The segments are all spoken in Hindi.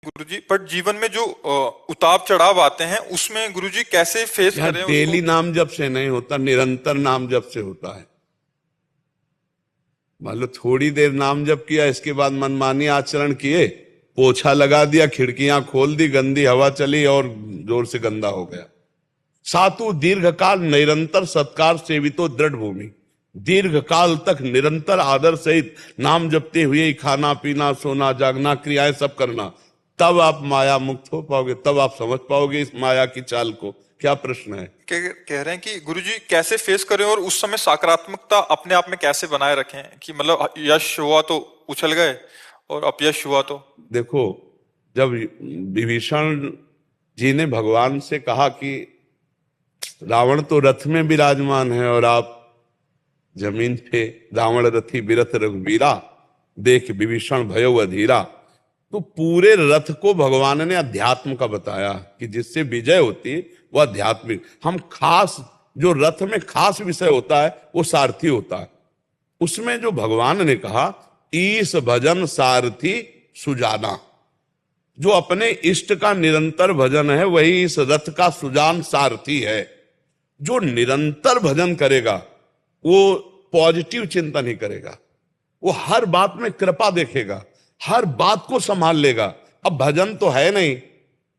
गुरुजी, पर जीवन में जो उतार चढ़ाव आते हैं उसमें गुरुजी कैसे फेस यार करें उसको? डेली नाम जप से नहीं होता, निरंतर नाम जप से होता है। मान लो थोड़ी देर नाम जप किया, इसके बाद मनमानी आचरण किए, पोछा लगा दिया, खिड़कियां खोल दी, गंदी हवा चली और जोर से गंदा हो गया। सातु दीर्घकाल निरंतर सत्कार सेवितो दृढ़ भूमि। दीर्घकाल तक निरंतर आदर सहित नाम जपते हुए ही खाना पीना सोना जागना क्रियाएं सब करना, तब आप माया मुक्त हो पाओगे, तब आप समझ पाओगे इस माया की चाल को। क्या प्रश्न है? कह रहे हैं कि गुरुजी कैसे फेस करें और उस समय सकारात्मकता अपने आप में कैसे बनाए रखें कि मतलब यश हुआ तो उछल गए और अपयश हुआ तो? देखो, जब विभीषण जी ने भगवान से कहा कि रावण तो रथ में विराजमान है और आप जमीन पे, रावण रथी बिरथ रघुवीरा, देख विभीषण भयो अधीरा, तो पूरे रथ को भगवान ने अध्यात्म का बताया कि जिससे विजय होती है वो आध्यात्मिक। हम खास, जो रथ में खास विषय होता है वो सारथी होता है। उसमें जो भगवान ने कहा ईश भजन सारथी सुजाना, जो अपने इष्ट का निरंतर भजन है वही इस रथ का सुजान सारथी है। जो निरंतर भजन करेगा वो पॉजिटिव चिंतन ही करेगा, वो हर बात में कृपा देखेगा, हर बात को संभाल लेगा। अब भजन तो है नहीं,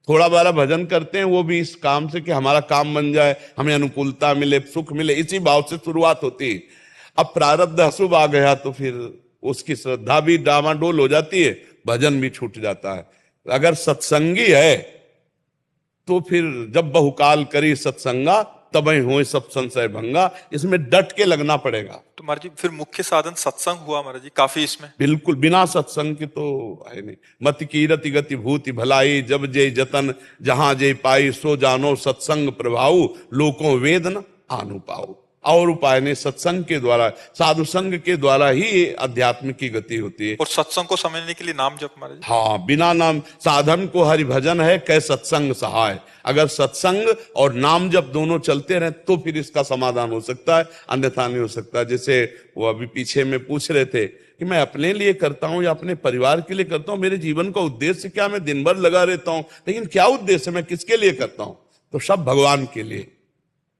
थोड़ा बारा भजन करते हैं वो भी इस काम से कि हमारा काम बन जाए, हमें अनुकूलता मिले, सुख मिले, इसी भाव से शुरुआत होती है। अब प्रारब्ध अशुभ आ गया तो फिर उसकी श्रद्धा भी डामाडोल हो जाती है, भजन भी छूट जाता है। अगर सत्संगी है तो फिर जब बहुकाल करी सत्संगा तब ही हो सब संशय भंगा, इसमें डट के लगना पड़ेगा। तो महाराज जी फिर मुख्य साधन सत्संग हुआ महाराज जी काफी इसमें? बिल्कुल, बिना सत्संग के तो है नहीं। मत कीरति गति भूति भलाई, जब जय जतन जहां जय पाई, सो जानो सत्संग प्रभाऊ, लोकों वेद न आनु पाऊ। और उपाय ने सत्संग के द्वारा, साधु संग के द्वारा ही अध्यात्म की गति होती है। और सत्संग को समझने के लिए नाम जप महाराज जी? हाँ, बिना नाम साधन को हरि भजन है, कै सत्संग सहाय। अगर सत्संग और नाम जब दोनों चलते रहे तो फिर इसका समाधान हो सकता है, अन्यथा नहीं हो सकता। जैसे वो अभी पीछे में पूछ रहे थे कि मैं अपने लिए करता हूं या अपने परिवार के लिए करता हूं, मेरे जीवन का उद्देश्य क्या? मैं दिन भर लगा रहता हूं, लेकिन क्या उद्देश्य, मैं किसके लिए करता हूं? तो सब भगवान के लिए।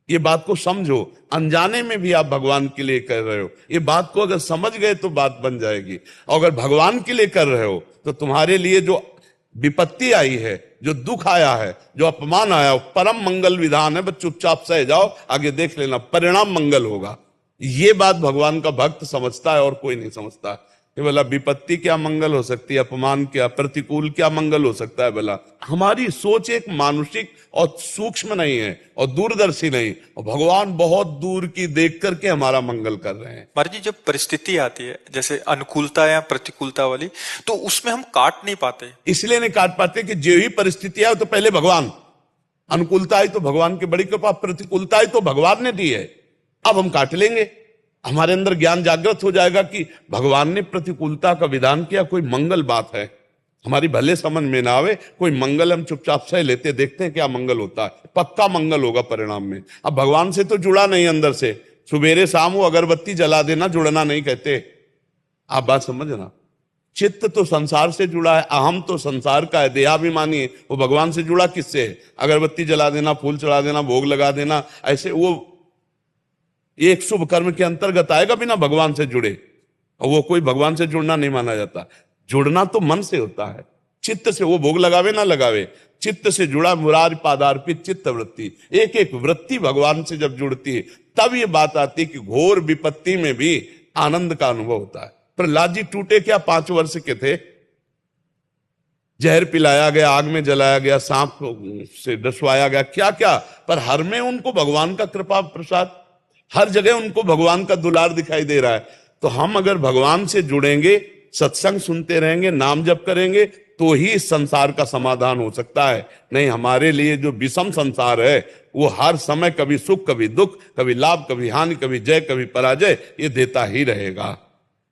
ये बात को समझो, अनजाने में भी आप भगवान के लिए कर रहे हो। ये बात को अगर समझ गए तो बात बन जाएगी। और अगर भगवान के लिए कर रहे हो तो तुम्हारे लिए जो विपत्ति आई है, जो दुख आया है, जो अपमान आया, परम मंगल विधान है। बस चुपचाप सह जाओ, आगे देख लेना, परिणाम मंगल होगा। ये बात भगवान का भक्त समझता है और कोई नहीं समझता। ये बोला विपत्ति क्या मंगल हो सकती है, अपमान क्या, प्रतिकूल क्या मंगल हो सकता है? बोला हमारी सोच एक मानुषिक और सूक्ष्म नहीं है और दूरदर्शी नहीं, और भगवान बहुत दूर की देख करके हमारा मंगल कर रहे हैं। महाराज जी जब परिस्थिति आती है जैसे अनुकूलता या प्रतिकूलता वाली, तो उसमें हम काट नहीं पाते। इसलिए नहीं काट पाते कि जो ही परिस्थिति आए तो पहले भगवान, अनुकूलता आई तो भगवान की बड़ी कृपा, प्रतिकूलता आई तो भगवान ने दी है, अब हम काट लेंगे। हमारे अंदर ज्ञान जागृत हो जाएगा कि भगवान ने प्रतिकूलता का विधान किया, कोई मंगल बात है, हमारी भले समझ में ना आवे, कोई मंगल हम चुपचाप सह लेते, देखते हैं क्या मंगल होता है, पक्का मंगल होगा परिणाम में। अब भगवान से तो जुड़ा नहीं अंदर से, सुबेरे शाम वो अगरबत्ती जला देना जुड़ना नहीं कहते। आप बात समझना, चित्त तो संसार से जुड़ा है, अहम तो संसार का है, देहाभिमानी है, वो भगवान से जुड़ा किससे है? अगरबत्ती जला देना, फूल चढ़ा देना, भोग लगा देना, ऐसे वो एक शुभ कर्म के अंतर्गत आएगा बिना भगवान से जुड़े, और वो कोई भगवान से जुड़ना नहीं माना जाता। जुड़ना तो मन से होता है, चित्त से। वो भोग लगावे ना लगावे, चित्त से जुड़ा, मुरारी पादार्पित चित्त वृत्ति, एक एक वृत्ति भगवान से जब जुड़ती है तब ये बात आती है कि घोर विपत्ति में भी आनंद का अनुभव होता है। प्रहलाद जी टूटे क्या, 5 वर्ष के थे, जहर पिलाया गया, आग में जलाया गया, सांप से डसवाया गया, क्या क्या, पर हर में उनको भगवान का कृपा प्रसाद, हर जगह उनको भगवान का दुलार दिखाई दे रहा है। तो हम अगर भगवान से जुड़ेंगे, सत्संग सुनते रहेंगे, नाम जप करेंगे, तो ही इस संसार का समाधान हो सकता है। नहीं, हमारे लिए जो विषम संसार है वो हर समय कभी सुख कभी दुख, कभी लाभ कभी हानि, कभी जय कभी पराजय, ये देता ही रहेगा।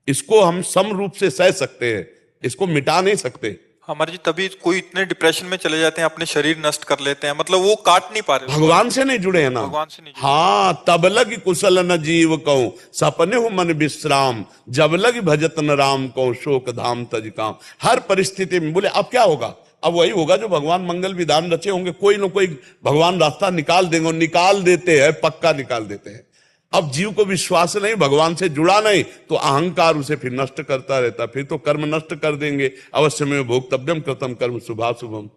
इसको हम सम रूप से सह सकते हैं, इसको मिटा नहीं सकते। हमारे जी तभी कोई इतने डिप्रेशन में चले जाते हैं, अपने शरीर नष्ट कर लेते हैं, मतलब वो काट नहीं पा रहे, भगवान से नहीं जुड़े हैं ना। भगवान से नहीं जुड़े। हाँ, तब लग कुशल न जीव कहूं, सपने हो मन विश्राम, जब लग भजत न राम कहूं, शोक धाम तज काम। हर परिस्थिति में बोले अब क्या होगा, अब वही होगा जो भगवान मंगल विधान रचे होंगे, कोई ना कोई भगवान रास्ता निकाल देंगे, और निकाल देते हैं, पक्का निकाल देते हैं। अब जीव को विश्वास नहीं, भगवान से जुड़ा नहीं, तो अहंकार उसे फिर नष्ट करता रहता, फिर तो कर्म नष्ट कर देंगे। अवश्य में भोक्तव्यम कृतम कर्म शुभाशुभम।